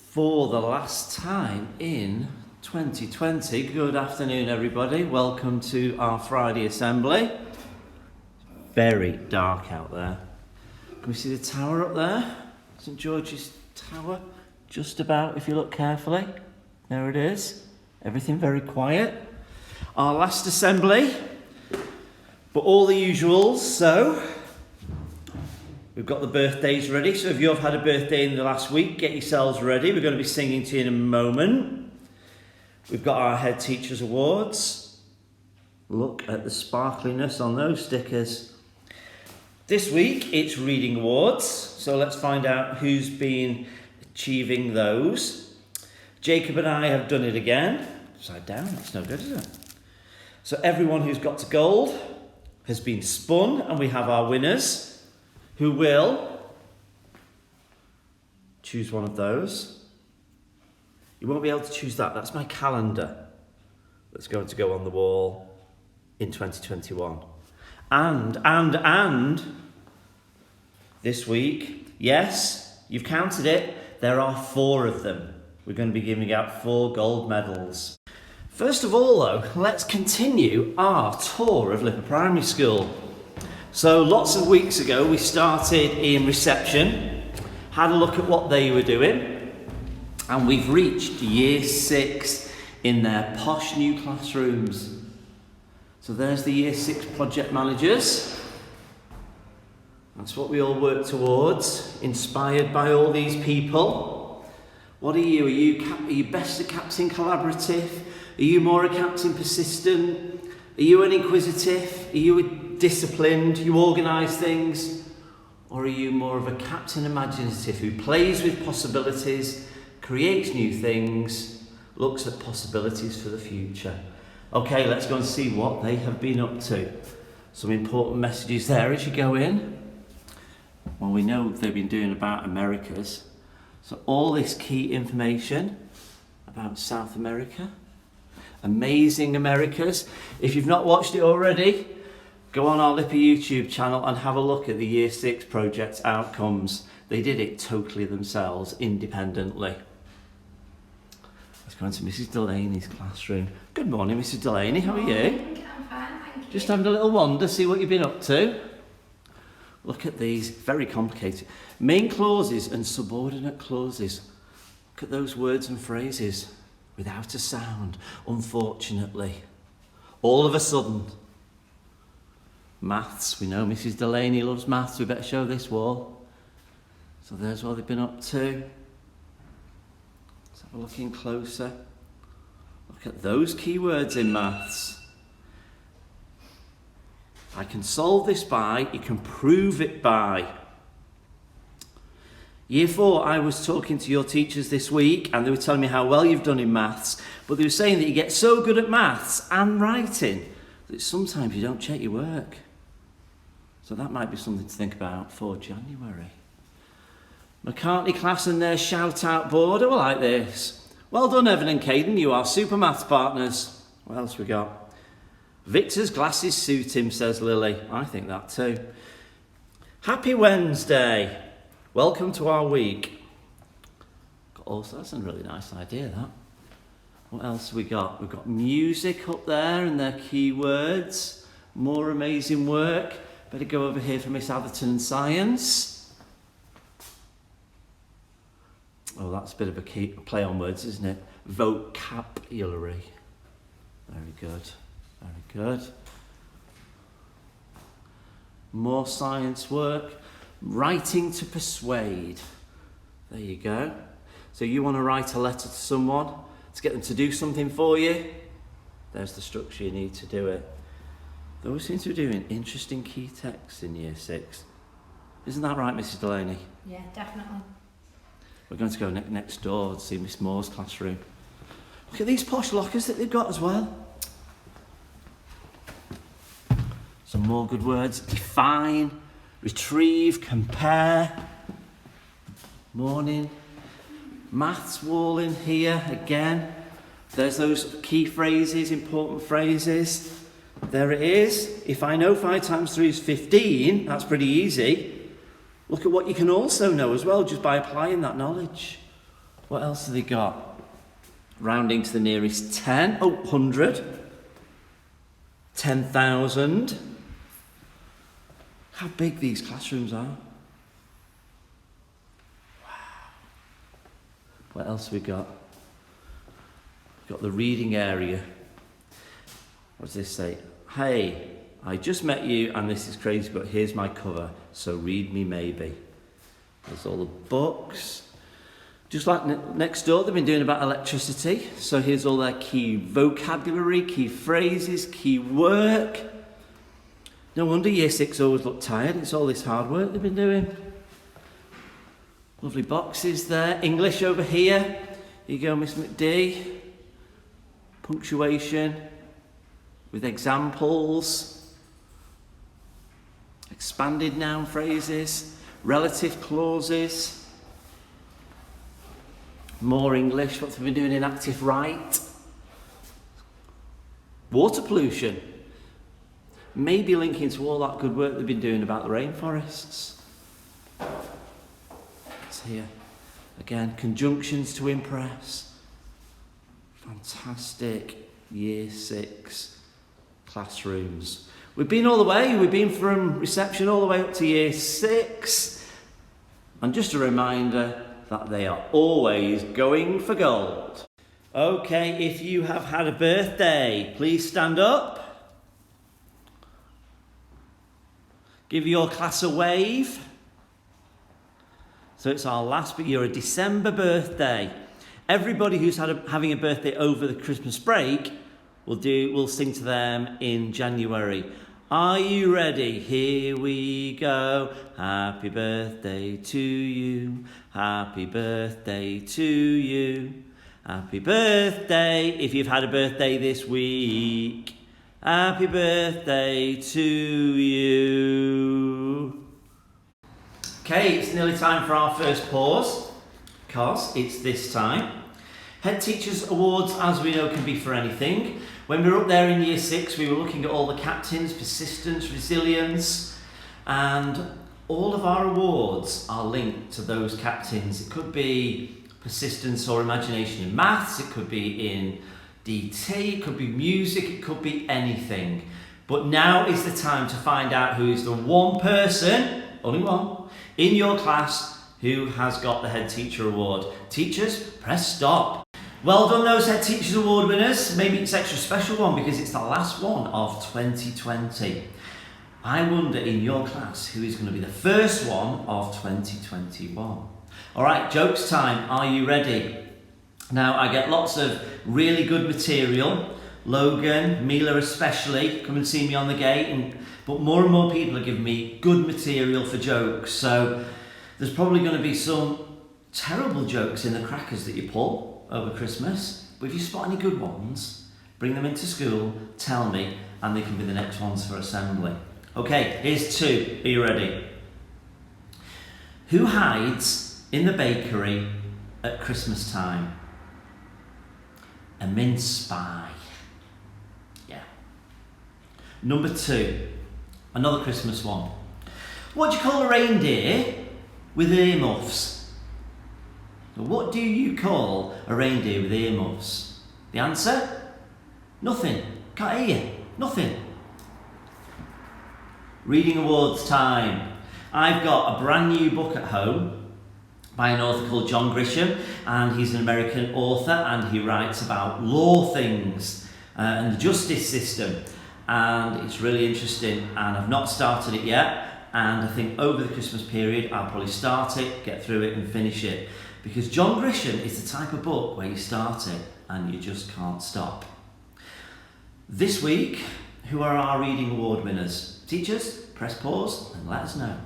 for the last time in 2020. Good afternoon, everybody. Welcome to our Friday assembly. Very dark out there. Can we see the tower up there? St George's Tower, just about, if you look carefully. There it is. Everything very quiet. Our last assembly, but all the usuals. So we've got the birthdays ready. So if you've had a birthday in the last week, get yourselves ready. We're going to be singing to you in a moment. We've got our head teachers awards. Look at the sparkliness on those stickers. This week it's reading awards. So let's find out who's been achieving those. Jacob and I have done it again. Upside down, that's no good, is it? So everyone who's got to gold has been spun, and we have our winners who will choose one of those. You won't be able to choose that. That's my calendar that's going to go on the wall in 2021. And this week, yes, you've counted it, there are 4 of them. We're going to be giving out 4 gold medals. First of all, though, let's continue our tour of LIPA Primary School. So lots of weeks ago, we started in reception, had a look at what they were doing, and we've reached year 6 in their posh new classrooms. So there's the year 6 project managers. That's what we all work towards, inspired by all these people. What are you? Are you best at captain collaborative? Are you more a captain persistent? Are you an inquisitive? Are you a disciplined? You organise things? Or are you more of a captain imaginative who plays with possibilities, creates new things, looks at possibilities for the future? Okay, let's go and see what they have been up to. Some important messages there as you go in. Well, we know they've been doing about Americas. So all this key information about South America. Amazing Americas. If you've not watched it already, go on our LIPA YouTube channel and have a look at the year 6 project's outcomes. They did it totally themselves, independently. Let's go into Mrs. Delaney's classroom. Good morning, Mrs. Delaney. How are you? I'm fine, thank you. Just having a little wander, see what you've been up to. Look at these, very complicated. Main clauses and subordinate clauses. Look at those words and phrases without a sound, unfortunately. All of a sudden. Maths, we know Mrs. Delaney loves maths, we better show this wall. So there's what they've been up to. Let's have a look in closer. Look at those keywords in maths. I can solve this by, you can prove it by. Year 4, I was talking to your teachers this week and they were telling me how well you've done in maths, but they were saying that you get so good at maths and writing that sometimes you don't check your work. So that might be something to think about for January. McCartney class and their shout out board. Oh, I like this. Well done, Evan and Caden, you are super maths partners. What else we got? Victor's glasses suit him, says Lily. I think that too. Happy Wednesday. Welcome to our week. Also, that's a really nice idea, that. What else have we got? We've got music up there and their keywords. More amazing work. Better go over here for Miss Atherton and Science. Oh, that's a bit of a play on words, isn't it? Vocabulary. Very good. Very good. More science work. Writing to persuade. There you go. So you want to write a letter to someone to get them to do something for you? There's the structure you need to do it. Those seem to be doing interesting key texts in year 6. Isn't that right, Mrs. Delaney? Yeah, definitely. We're going to go next door to see Miss Moore's classroom. Look at these posh lockers that they've got as well. Some more good words. Define, retrieve, compare. Morning. Maths wall in here again. There's those key phrases, important phrases. There it is. If I know 5 times 3 is 15, that's pretty easy. Look at what you can also know as well, just by applying that knowledge. What else have they got? Rounding to the nearest 10. Oh, 100. 10,000. How big these classrooms are. Wow. What else have we got? We've got the reading area. What does this say? Hey, I just met you and this is crazy, but here's my cover, so read me maybe. There's all the books. Just like next door, they've been doing about electricity. So here's all their key vocabulary, key phrases, key work. No wonder Year 6 always look tired. It's all this hard work they've been doing. Lovely boxes there. English over here. Here you go, Miss McD. Punctuation with examples. Expanded noun phrases. Relative clauses. More English, what have we been doing in active right? Water pollution. Maybe linking to all that good work they've been doing about the rainforests. It's here. Again, conjunctions to impress. Fantastic Year 6 classrooms. We've been all the way, we've been from reception all the way up to Year 6. And just a reminder that they are always going for gold. Okay, if you have had a birthday, please stand up. Give your class a wave. So it's our last, but you're a December birthday. Everybody who's having a birthday over the Christmas break, we'll sing to them in January. Are you ready? Here we go. Happy birthday to you. Happy birthday to you. Happy birthday if you've had a birthday this week. Happy birthday to you. Okay, it's nearly time for our first pause, because it's this time. Head Teachers Awards, as we know, can be for anything. When we were up there in Year 6, we were looking at all the captains, persistence, resilience, and all of our awards are linked to those captains. It could be persistence or imagination in maths, it could be in DT, it could be music, it could be anything. But now is the time to find out who is the one person, only one, in your class who has got the Head Teacher Award. Teachers, press stop. Well done, those Head Teachers Award winners. Maybe it's extra special one because it's the last one of 2020. I wonder in your class who is going to be the first one of 2021. All right, jokes time. Are you ready? Now, I get lots of really good material. Logan, Mila especially, come and see me on the gate. But more and more people are giving me good material for jokes. So there's probably going to be some terrible jokes in the crackers that you pull over Christmas, but if you spot any good ones, bring them into school, tell me, and they can be the next ones for assembly. Okay, here's two. Are you ready? Who hides in the bakery at Christmas time? A mince spy. Yeah. Number 2, another Christmas one. What do you call a reindeer with earmuffs? What do you call a reindeer with earmuffs? The answer? Nothing. Can't hear you. Nothing. Reading awards time. I've got a brand new book at home by an author called John Grisham, and he's an American author, and he writes about law things and the justice system, and it's really interesting, and I've not started it yet, and I think over the Christmas period I'll probably start it, get through it and finish it. Because John Grisham is the type of book where you start it and you just can't stop. This week, who are our reading award winners? Teachers, press pause and let us know.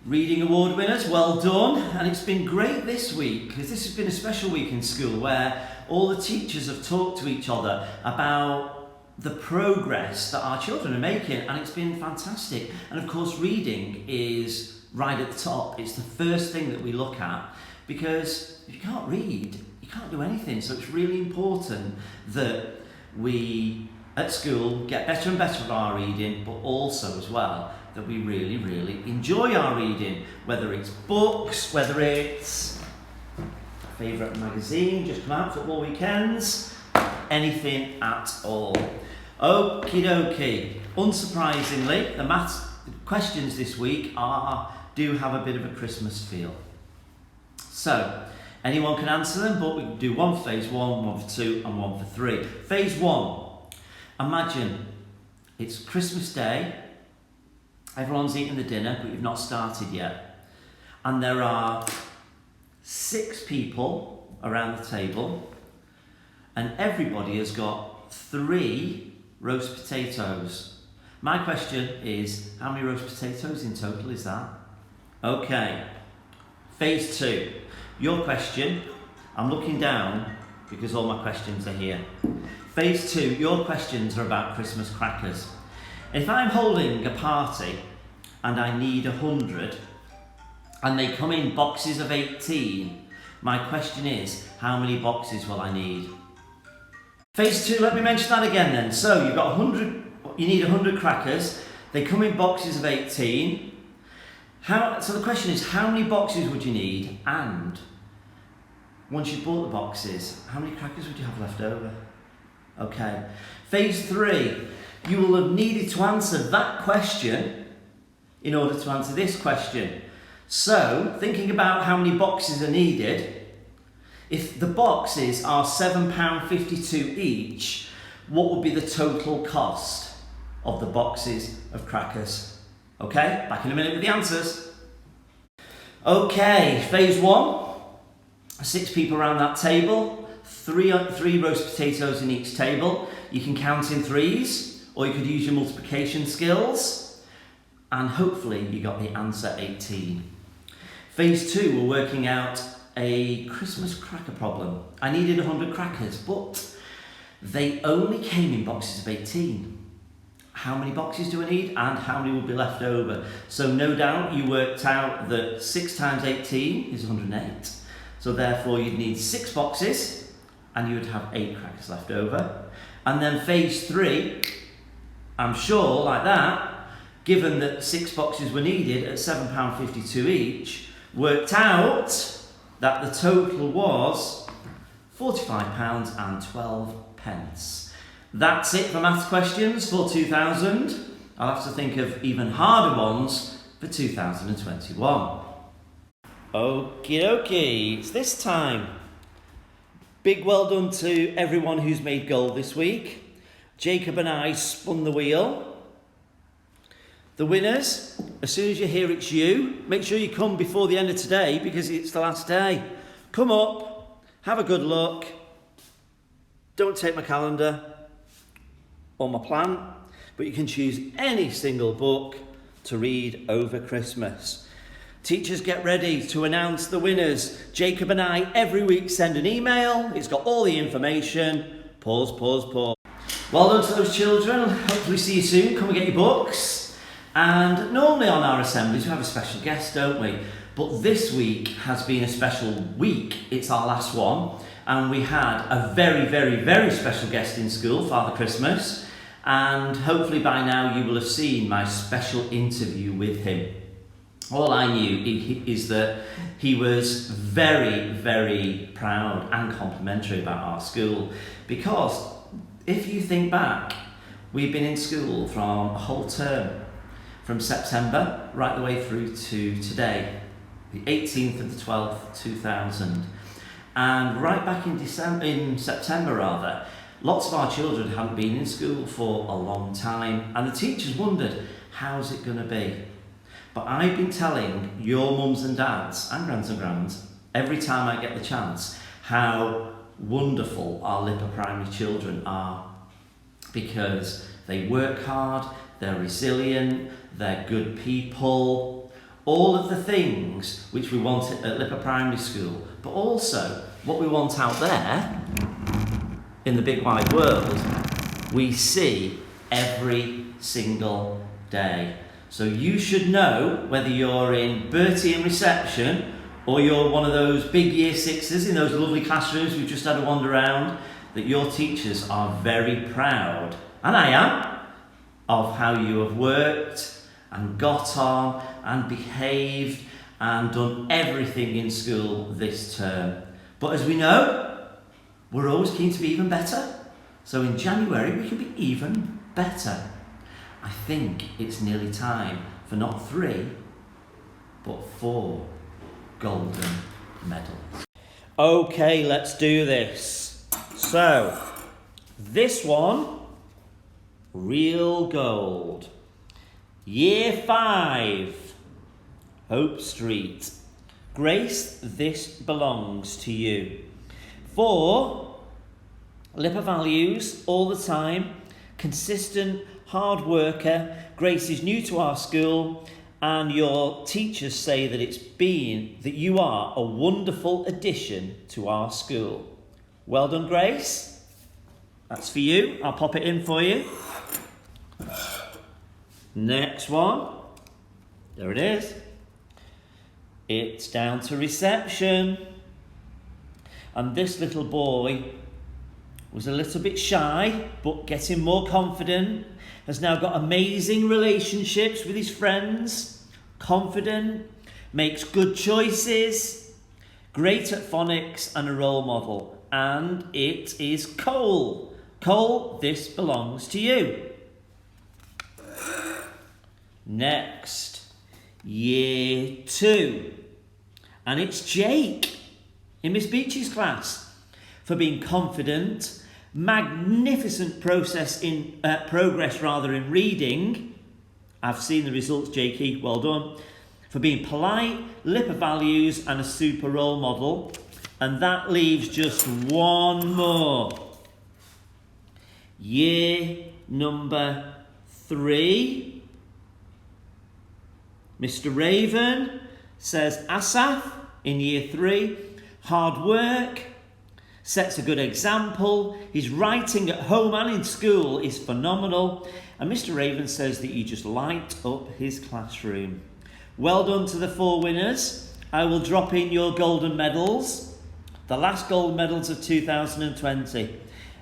Reading award winners, well done. And it's been great this week because this has been a special week in school where all the teachers have talked to each other about the progress that our children are making, and it's been fantastic. And of course, reading is right at the top. It's the first thing that we look at, because if you can't read, you can't do anything. So it's really important that we at school get better and better at our reading, but also as well that we really, really enjoy our reading, whether it's books, whether it's favourite magazine, just come out, football weekends, anything at all. Okie dokie. Unsurprisingly, the maths questions this week do have a bit of a Christmas feel. So, anyone can answer them, but we can do one for phase 1, one for 2 and one for 3. Phase 1. Imagine it's Christmas Day, everyone's eating the dinner, but you've not started yet. And there are 6 people around the table, and everybody has got 3 roast potatoes. My question is, how many roast potatoes in total is that? Okay, phase 2. Your question, I'm looking down because all my questions are here. Phase 2, your questions are about Christmas crackers. If I'm holding a party and I need 100 and they come in boxes of 18, my question is, how many boxes will I need? Phase 2, let me mention that again then. So you've got 100, you need 100 crackers, they come in boxes of 18. So the question is, how many boxes would you need? And once you've bought the boxes, how many crackers would you have left over? Okay. Phase 3, you will have needed to answer that question in order to answer this question. So, thinking about how many boxes are needed, if the boxes are £7.52 each, what would be the total cost of the boxes of crackers? Okay, back in a minute with the answers. Okay, phase 1. 6 people around that table, 3 roast potatoes in each table. You can count in 3s, or you could use your multiplication skills, and hopefully you got the answer 18. Phase 2, we're working out a Christmas cracker problem. I needed 100 crackers, but they only came in boxes of 18. How many boxes do I need, and how many will be left over? So no doubt you worked out that 6 times 18 is 108. So therefore you'd need 6 boxes and you would have 8 crackers left over. And then phase 3, I'm sure like that, given that 6 boxes were needed at £7.52 each, worked out that the total was £45.12. That's it for maths questions for 2000. I'll have to think of even harder ones for 2021. Okie dokie, it's this time. Big well done to everyone who's made gold this week. Jacob and I spun the wheel. The winners, as soon as you hear it's you, make sure you come before the end of today because it's the last day. Come up, have a good look. Don't take my calendar or my plan, but you can choose any single book to read over Christmas. Teachers, get ready to announce the winners. Jacob and I every week send an email. It's got all the information. Pause. Well done to those children. Hopefully see you soon. Come and get your books. And normally on our assemblies we have a special guest, don't we? But this week has been a special week. It's our last one. And we had a very, very, very special guest in school, Father Christmas. And hopefully by now you will have seen my special interview with him. All I knew is that he was very, very proud and complimentary about our school, because if you think back, we've been in school from a whole term, from September right the way through to today, the 18th of the 12th, 2000. And right back in September, lots of our children hadn't been in school for a long time, and the teachers wondered, how's it going to be? But I've been telling your mums and dads and grands every time I get the chance how wonderful our LIPA primary children are, because they work hard, they're resilient, they're good people, all of the things which we want at LIPA primary school, but also what we want out there in the big wide world, we see every single day. So you should know, whether you're in Bertie in reception or you're one of those big year 6s in those lovely classrooms we've just had a wander around, that your teachers are very proud, and I am, of how you have worked and got on and behaved and done everything in school this term. But as we know, we're always keen to be even better. So in January, we can be even better. I think it's nearly time for not 3, but 4 golden medals. Okay, let's do this. So, this one, real gold. Year 5, Hope Street. Grace, this belongs to you. 4, LIPA values, all the time, consistent, hard worker. Grace is new to our school, and your teachers say that you are a wonderful addition to our school. Well done, Grace. That's for you. I'll pop it in for you. Next one. There it is. It's down to reception. And this little boy was a little bit shy, but getting more confident, has now got amazing relationships with his friends, confident, makes good choices, great at phonics and a role model. And it is Cole. Cole, this belongs to you. Next, year 2. And it's Jake in Miss Beach's class for being confident, magnificent progress in reading. I've seen the results, Jakey, well done. For being polite, LIPA values and a super role model. And that leaves just one more. Year number 3. Mr. Raven says Asaf in year 3, hard work, sets a good example, his writing at home and in school is phenomenal, and Mr. Raven says that you just light up his classroom. Well done to the 4 winners. I will drop in your golden medals, the last gold medals of 2020.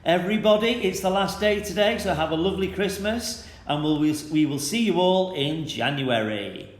Everybody, it's the last day today, so have a lovely Christmas, and we will see you all in January.